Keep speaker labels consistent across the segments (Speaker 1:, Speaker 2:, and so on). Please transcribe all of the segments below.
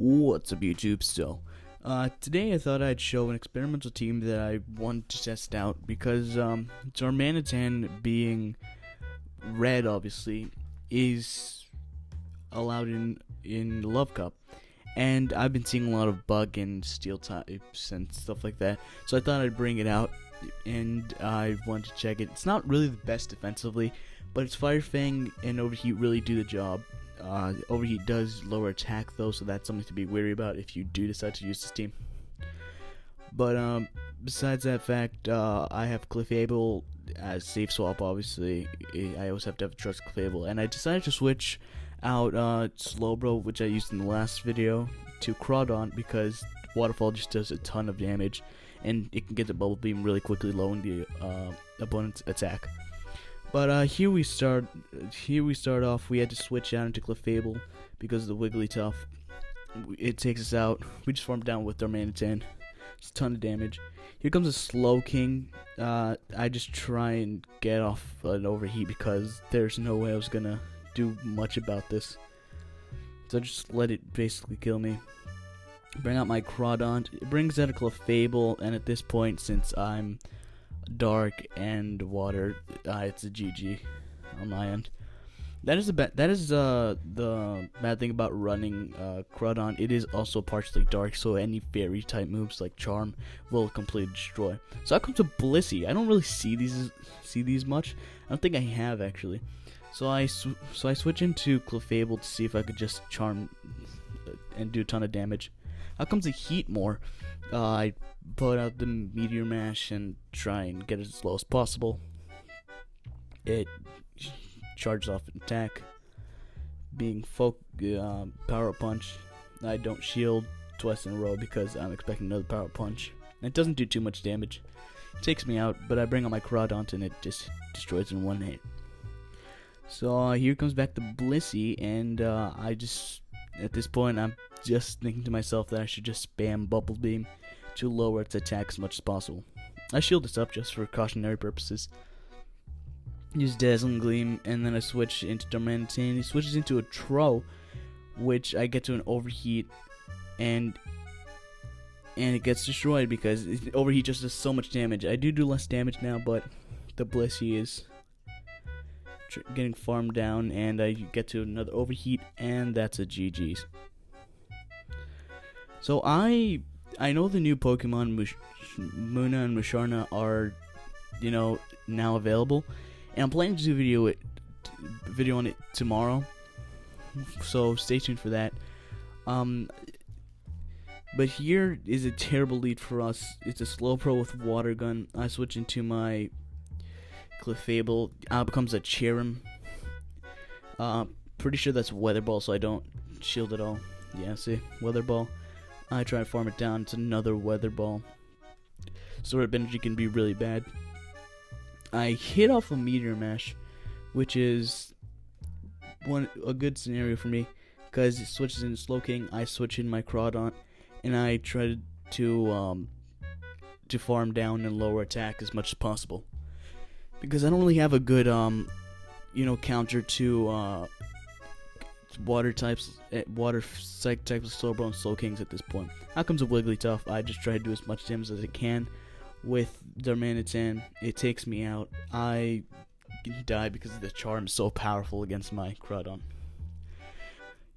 Speaker 1: What's up, YouTube? Today I thought I'd show an experimental team that I wanted to test out because Darmanatan being red, obviously, is allowed in the Love Cup, and I've been seeing a lot of bug and steel types and stuff like that. So I thought I'd bring it out, and I wanted to check it. It's not really the best defensively, but its Fire Fang and Overheat really do the job. Overheat does lower attack though, so that's something to be wary about if you do decide to use this team. But besides that fact, I have Clefable as safe swap. Obviously, I always have to have trust Clefable, and I decided to switch out Slowbro, which I used in the last video, to Crawdon because Waterfall just does a ton of damage, and it can get the Bubble Beam really quickly, lowering the opponent's attack. But here we start off. We had to switch out into Clefable because of the Wigglytuff. It takes us out. We just farmed down with Darmanatan. It's a ton of damage. Here comes a Slow King. I just try and get off an Overheat because there's no way I was gonna do much about this. So I just let it basically kill me. Bring out my Crawdon. It brings out a Clefable, and at this point, since I'm dark and water, it's a GG on my end. That is the bad thing about running Crawdon. It is also partially dark, so any fairy type moves like Charm will completely destroy. So I come to Blissey. I don't really see these much. I don't think I have actually. So I switch into Clefable to see if I could just Charm and do a ton of damage. Out comes the Heatmore. I put out the Meteor Mash and try and get it as low as possible. It charges off an attack. Being Power Punch. I don't shield twice in a row because I'm expecting another Power Punch. And it doesn't do too much damage. It takes me out, but I bring out my Crawdon and it just destroys in one hit. So here comes back the Blissey, and at this point I'm just thinking to myself that I should just spam Bubble Beam to lower its attack as much as possible. I shield this up just for cautionary purposes. Use Dazzling Gleam, and then I switch into Darmanatan. He switches into a Tro, which I get to an Overheat, and it gets destroyed because Overheat just does so much damage. I do less damage now, but the Blissey is getting farmed down, and I get to another Overheat, and that's a GG's. So I know the new Pokemon Muna and Musharna are, now available, and I'm planning to do a video on it tomorrow. So stay tuned for that. But here is a terrible lead for us. It's a Slowbro with Water Gun. I switch into my Clefable. Becomes a Cherim. Pretty sure that's Weather Ball, so I don't shield at all. Yeah, see, Weather Ball. I try to farm it down. It's another Weather Ball. Sword Up Energy can be really bad. I hit off a Meteor Mash, which is a good scenario for me because it switches into Slow King. I switch in my Crawdon, and I try to farm down and lower attack as much as possible because I don't really have a good counter to water types, water psych types of Slowbro and Slow Kings at this point. Out comes a Wigglytuff. I just try to do as much damage as I can with Darmanatan. It takes me out. I die because the Charm is so powerful against my Crawdon.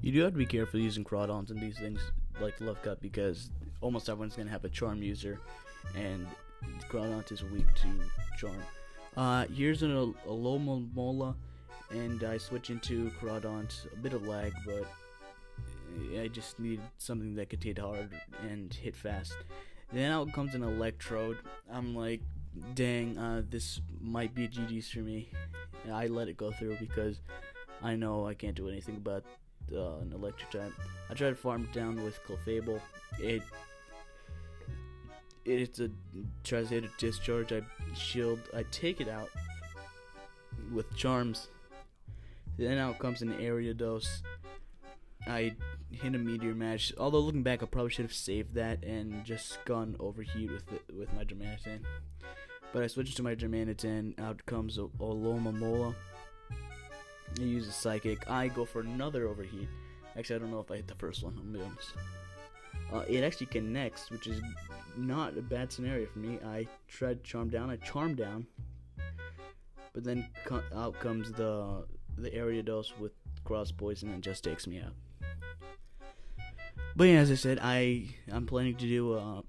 Speaker 1: You do have to be careful using Crawdons and these things like the Love Cup because almost everyone's going to have a Charm user, and Crawdon is weak to Charm. Here's an Alomomola, and I switch into Crawdon. A bit of lag, but I just need something that could hit hard and hit fast. Then out comes an Electrode. I'm like, dang, this might be a GG's for me. And I let it go through because I know I can't do anything about an electric type. I try to farm it down with Clefable. It's a tries to hit a discharge. I shield. I take it out with Charms. Then out comes an Ariados. I hit a Meteor Mash. Although looking back, I probably should have saved that and just gone Overheat with my Darmanatan. But I switched to my Darmanatan. Out comes a Alomomola. I use a Psychic. I go for another Overheat. Actually, I don't know if I hit the first one. I'm gonna be honest. It actually connects, which is not a bad scenario for me. I tried to charm down. I charmed down, but then out comes the area dose with cross poison and just takes me out. But yeah, as I said, I'm planning to do a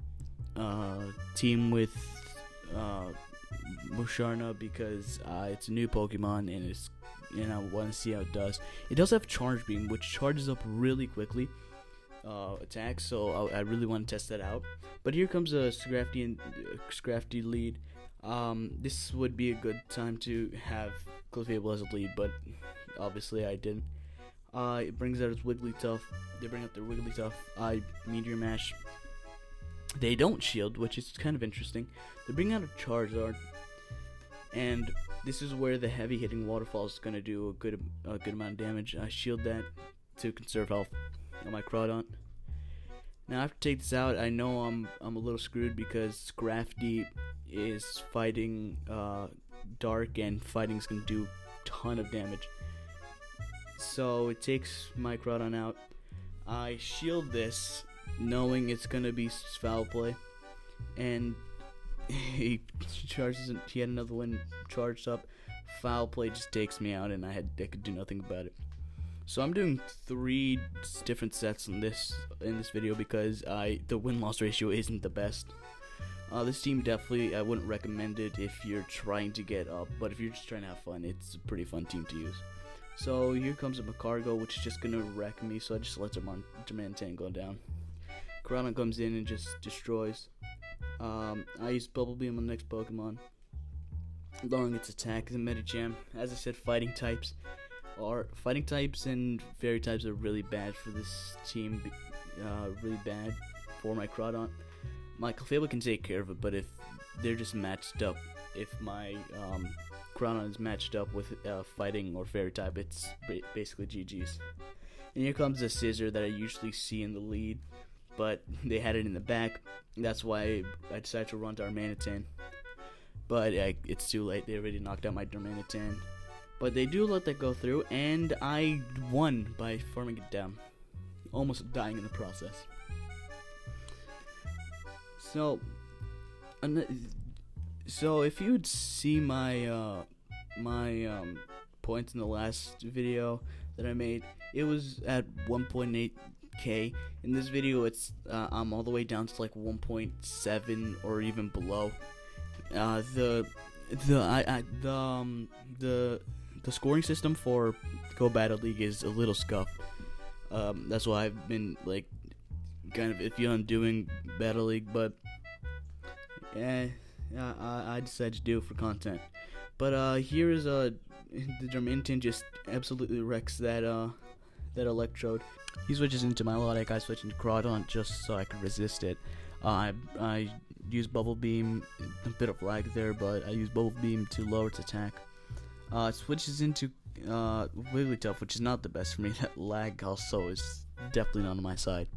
Speaker 1: team with Musharna because it's a new Pokemon and I want to see how it does. It does have Charge Beam, which charges up really quickly. Attacks, so I really want to test that out. But here comes a Scrafty lead. This would be a good time to have Clefable as a lead, but obviously I didn't. It brings out its Wigglytuff. They bring out their Wigglytuff. I Meteor Mash. They don't shield, which is kind of interesting. They bring out a Charizard, and this is where the heavy hitting Waterfall is going to do a good amount of damage. I shield that to conserve health on my Crawdont. Now after take this out, I know I'm a little screwed because Scrafty is fighting Dark, and fighting's gonna do a ton of damage. So it takes my Crawdont out. I shield this, knowing it's gonna be foul play, and he charges. He had another one charged up. Foul play just takes me out, and I could do nothing about it. So I'm doing 3 different sets in this video because the win-loss ratio isn't the best. This team definitely, I wouldn't recommend it if you're trying to get up, but if you're just trying to have fun, it's a pretty fun team to use. So here comes a Macargo, which is just gonna wreck me, so I just let Darmanatan go down. Crawdont comes in and just destroys. I use Bubble Beam on the next Pokemon, lowering its attack. The Medicham, as I said, fighting types and fairy types are really bad for this team, really bad for my Crawdont. My Clefable can take care of it, but if they're just matched up, if my Crawdont is matched up with fighting or fairy type, it's basically GG's. And here comes the Scissor that I usually see in the lead, but they had it in the back. That's why I decided to run Darmanatan. But it's too late. They already knocked out my Darmanatan. But they do let that go through, and I won by farming it down, almost dying in the process. So if you'd see my points in the last video that I made, it was at 1.8k. In this video, it's I'm all the way down to like 1.7 or even below. The scoring system for Go Battle League is a little scuffed. That's why I've been like kind of iffy on doing Battle League, but I decided to do it for content. But here is the Darmanatan just absolutely wrecks that Electrode. He switches into my Melodic. I switch into Crawdont just so I could resist it. I use Bubble Beam, a bit of lag there, but I use Bubble Beam to lower its attack. Switches into Wigglytuff, which is not the best for me. That lag also is definitely not on my side.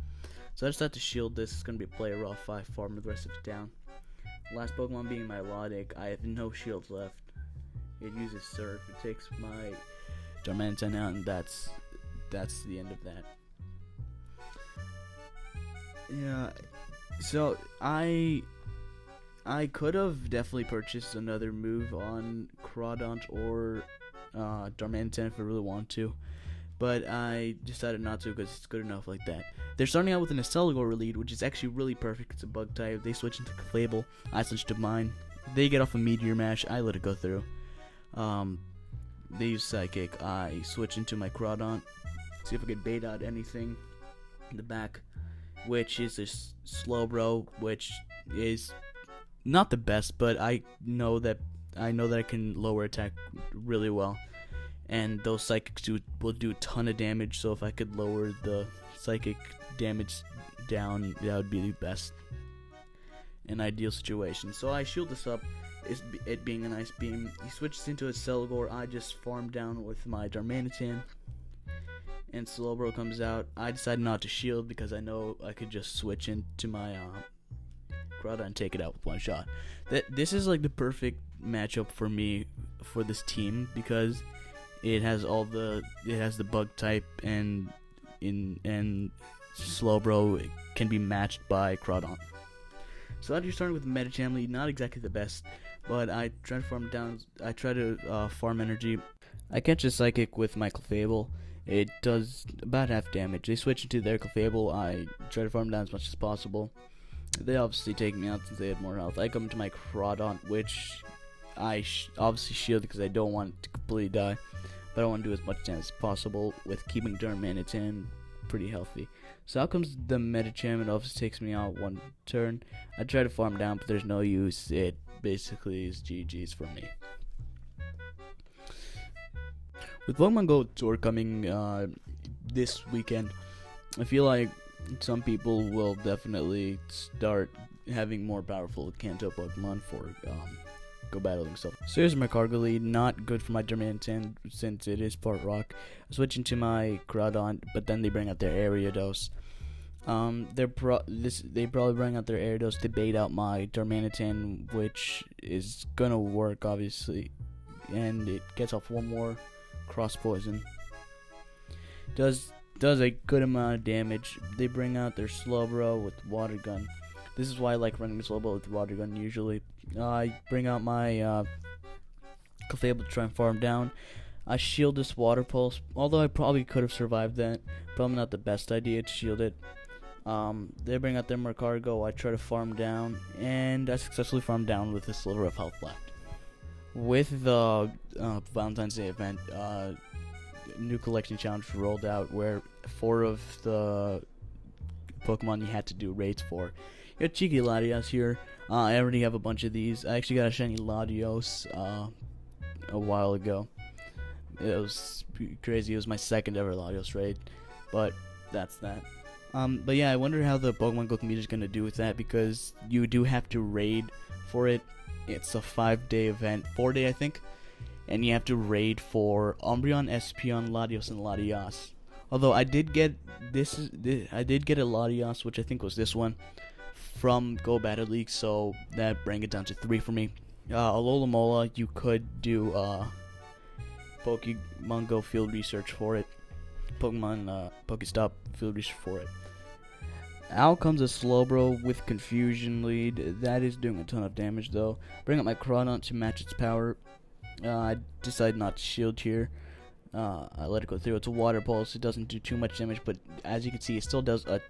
Speaker 1: So I just have to shield this. It's going to be a player raw 5 farm the rest of it down. Last Pokemon being my Melodic. I have no shields left. It uses Surf. It takes my Darmanatan out, and that's the end of that. Yeah, so I could have definitely purchased another move on Crawdont or Darmanatan if I really want to, but I decided not to because it's good enough like that. They're starting out with an Accelgor lead, which is actually really perfect. It's a bug type. They switch into Clefable. I switch to mine. They get off a Meteor Mash. I let it go through. They use Psychic. I switch into my Crawdont. See if I can bait out anything in the back, which is a Slowbro, which is not the best, but I know that I can lower attack really well, and those Psychics will do a ton of damage. So if I could lower the Psychic damage down, that would be the best, an ideal situation. So I shield this up. It being an Ice Beam, he switches into a Accelgor. I just farm down with my Darmanatan, and Slowbro comes out. I decided not to shield because I know I could just switch into my Crawdont and take it out with one shot. This is like the perfect matchup for me for this team because it has the bug type and and Slowbro can be matched by Crawdon. So that you're starting with Medicham lead, not exactly the best, but I try to farm down. I try to farm energy. I catch a Psychic with my Clefable. It does about half damage. They switch into their Clefable. I try to farm down as much as possible. They obviously take me out since they had more health. I come to my Crawdon, which I obviously shield because I don't want it to completely die, but I want to do as much damage as possible with keeping Darmanatan pretty healthy. So out comes the Medicham. It obviously takes me out one turn. I try to farm down, but there's no use. It basically is GG's for me. With Pokemon Go Tour coming this weekend, I feel like some people will definitely start having more powerful Kanto Pokemon for go battling stuff. So here's my Cargo lead. Not good for my Darmanitan since it is part rock. I switch into my Groudon, but then they bring out their Ariados. They probably bring out their Ariados to bait out my Darmanitan, which is gonna work obviously, and it gets off one more cross poison. Does a good amount of damage. They bring out their Slowbro with Water Gun. This is why I like running Slowbro with Water Gun usually. I bring out my Clefable to try and farm down. I shield this Water Pulse, although I probably could have survived that. Probably not the best idea to shield it. They bring out their Mercargo. I try to farm down, and I successfully farm down with a sliver of health left. With the Valentine's Day event, new collection challenge rolled out where 4 of the Pokemon you had to do raids for. You got Cheeky Latios here. I already have a bunch of these. I actually got a shiny Latios a while ago. It was crazy. It was my second ever Latios raid, but that's that. But yeah, I wonder how the Pokemon Go community is going to do with that, because you do have to raid for it. It's a 5-day event, 4-day I think, and you have to raid for Umbreon, Espeon, Latios, and Latias. Although I did get I did get a Latias, which I think was this one, from Go Battle League, so that bring it down to 3 for me. Alola, you could do Pokemon Go field research for it. Pokestop field research for it. Out comes a Slowbro with Confusion lead. That is doing a ton of damage though. Bring up my Crawdon to match its power. I decide not to shield here. I let it go through. It's a Water Pulse. It doesn't do too much damage, but as you can see, it still does a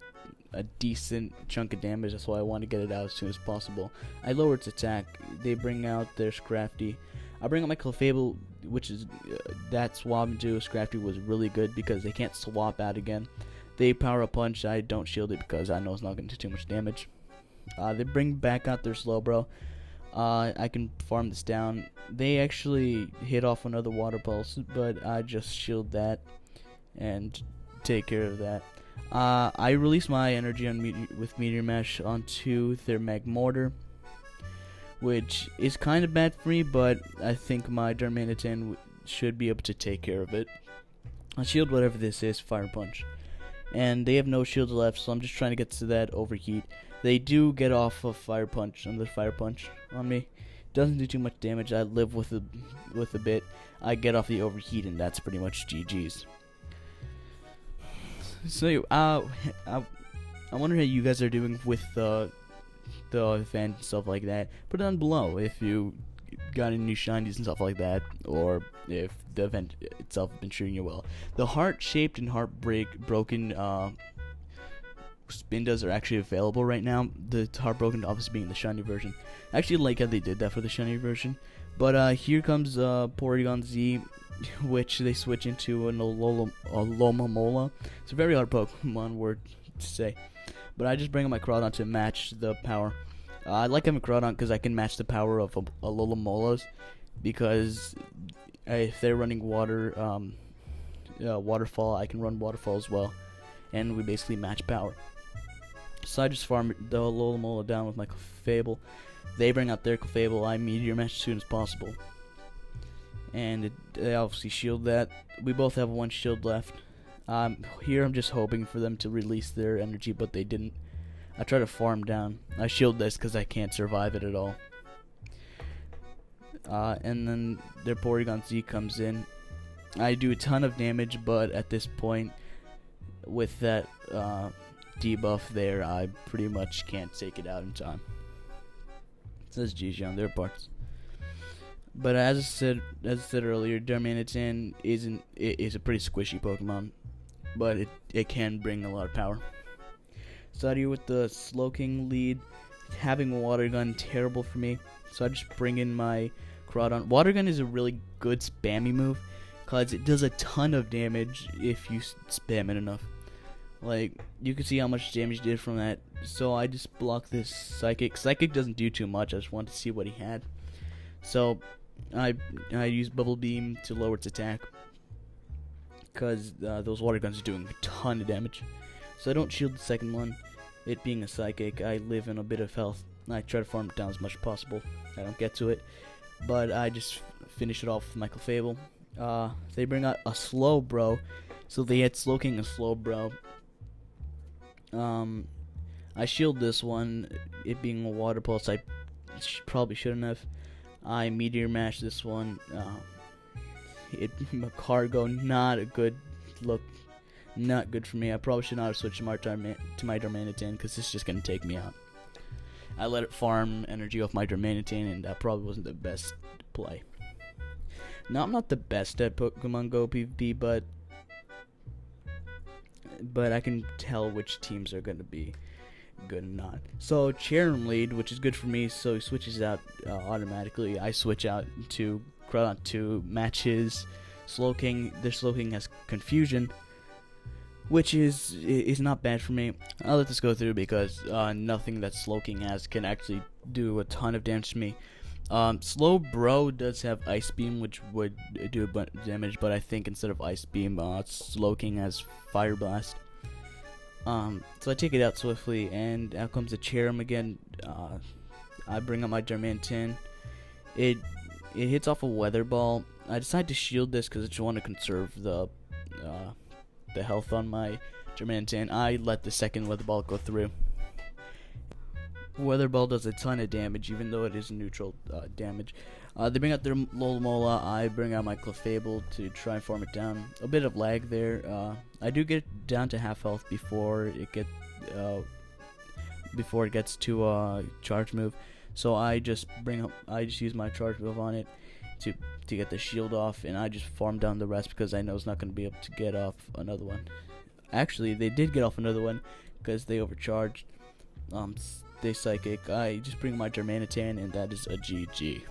Speaker 1: decent chunk of damage. That's why I want to get it out as soon as possible. I lower its attack. They bring out their Scrafty. I bring up my Clefable, which is that swap into Scrafty was really good because they can't swap out again. They power up punch. I don't shield it because I know it's not going to do too much damage. They bring back out their Slowbro. I can farm this down. They actually hit off another Water Pulse, but I just shield that and take care of that. I release my energy on with Meteor Mesh onto their Magmortar, which is kind of bad for me, but I think my Darmanitan should be able to take care of it. I'll shield whatever this is, Fire Punch. And they have no shields left, so I'm just trying to get to that overheat. They do get off of Fire Punch, another Fire Punch on me. Doesn't do too much damage. I live with a bit. I get off the overheat, and that's pretty much GG's. So, I wonder how you guys are doing with the event and stuff like that. Put it down below if you got any new shinies and stuff like that, or if the event itself has been treating you well. The heart-shaped and heartbroken Spindas are actually available right now. The heartbroken obviously being the shiny version. I actually like how they did that for the shiny version. But here comes Porygon Z, which they switch into an Alomomola. It's a very hard Pokemon word to say. But I just bring up my Crawdon to match the power. I like having Crawdon because I can match the power of Alomomolas, because if they're running Waterfall, I can run Waterfall as well, and we basically match power. So I just farm the Alomomola down with my Clefable. They bring out their Clefable. I Meteor Mesh as soon as possible, and they obviously shield that. We both have one shield left. Here I'm just hoping for them to release their energy, but they didn't. I try to farm down. I shield this because I can't survive it at all. And then their Porygon Z comes in. I do a ton of damage, but at this point, with that debuff there, I pretty much can't take it out in time. It says GG on their parts. But as I said earlier, Darmanatan is a pretty squishy Pokemon, but it can bring a lot of power. Started here with the Slowking lead. Having Water Gun, terrible for me, so I just bring in my Crawdon. Water Gun is a really good spammy move, because it does a ton of damage if you spam it enough. Like, you can see how much damage it did from that, so I just block this Psychic. Psychic doesn't do too much, I just wanted to see what he had. So, I use Bubble Beam to lower its attack, because those Water Guns are doing a ton of damage. So I don't shield the second one. It being a Psychic, I live in a bit of health. I try to farm it down as much as possible. I don't get to it, but I just finish it off with my Clefable. They bring out a Slowbro, so they had Slowking a Slowbro. I shield this one, it being a Water Pulse. I probably shouldn't have. I Meteor Mash this one. Cargo, not a good look. Not good for me. I probably should not have switched to my Darmanitan, because this is just going to take me out. I let it farm energy off my Darmanitan, and that probably wasn't the best play. Now, I'm not the best at Pokemon Go PvP, but I can tell which teams are going to be good and not. So, Cherim lead, which is good for me, so he switches out automatically. I switch out to Crawdon to match his Slowking. Their Slowking has Confusion, which is not bad for me. I'll let this go through because nothing that Slowking has can actually do a ton of damage to me. Slowbro does have Ice Beam, which would do a bunch of damage, but I think instead of Ice Beam, Slowking has Fire Blast. So I take it out swiftly, and out comes the Cherim again. I bring up my Darmanitan. It hits off a Weather Ball. I decide to shield this because I just want to conserve the health on my Darmanitan. I let the second Weather Ball go through. Weather Ball does a ton of damage, even though it is neutral damage. They bring out their Lolamola. I bring out my Clefable to try and farm it down. A bit of lag there. I do get down to half health before it gets to charge move. So I just use my charge move on it to get the shield off, and I just farm down the rest because I know it's not going to be able to get off another one. Actually, they did get off another one because they overcharged. They Psychic. I just bring my Darmanitan, and that is a GG.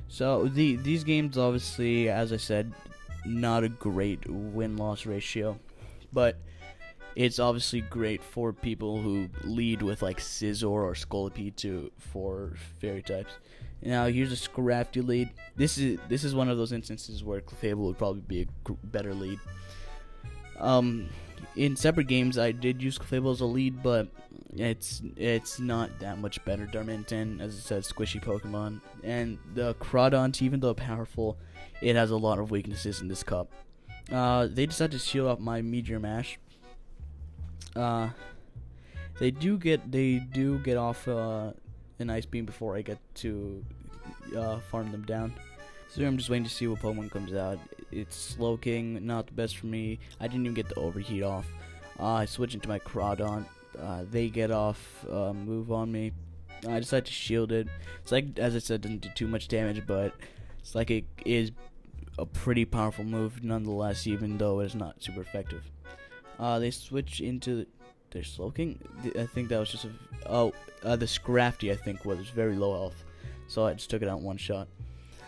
Speaker 1: So these games, obviously, as I said, not a great win-loss ratio, but it's obviously great for people who lead with like Scizor or Scolipede for fairy types. Now here's a Scrafty lead. This is one of those instances where Clefable would probably be a better lead. In separate games, I did use Clefable as a lead, but it's not that much better. Darmanitan, as I said, squishy Pokemon, and the Crawdon, even though powerful, it has a lot of weaknesses in this cup. They decided to shield off my Meteor Mash. They do get off an Ice Beam before I get to farm them down. So I'm just waiting to see what Pokemon comes out. It's Slowking, not the best for me. I didn't even get the Overheat off. I switch into my Crawdon. They get off move on me. I decide to shield it. It's like, as I said, doesn't do too much damage, but it's like it is a pretty powerful move nonetheless, even though it's not super effective. They switch into their Slowking. I think that was just the Scrafty, I think, was very low health, so I just took it out in one shot.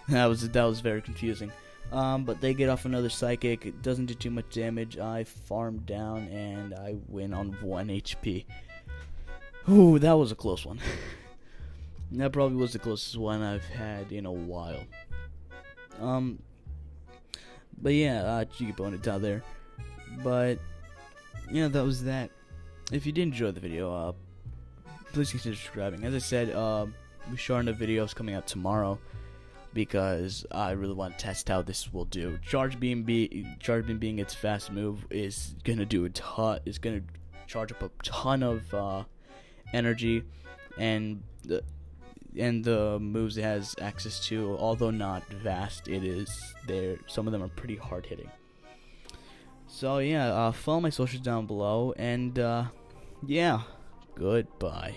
Speaker 1: That was very confusing. But they get off another Psychic. It doesn't do too much damage. I farm down and I win on 1 HP. Ooh, that was a close one. That probably was the closest one I've had in a while. But yeah, cheeky opponent out there. But yeah, that was that. If you did enjoy the video, please consider subscribing. As I said, Sharna video is coming out tomorrow, because I really want to test how this will do. Charge Beam being its fast move is gonna do a ton. It's gonna charge up a ton of energy, and the moves it has access to, although not vast, it is there. Some of them are pretty hard hitting. So yeah, follow my socials down below, and yeah, goodbye.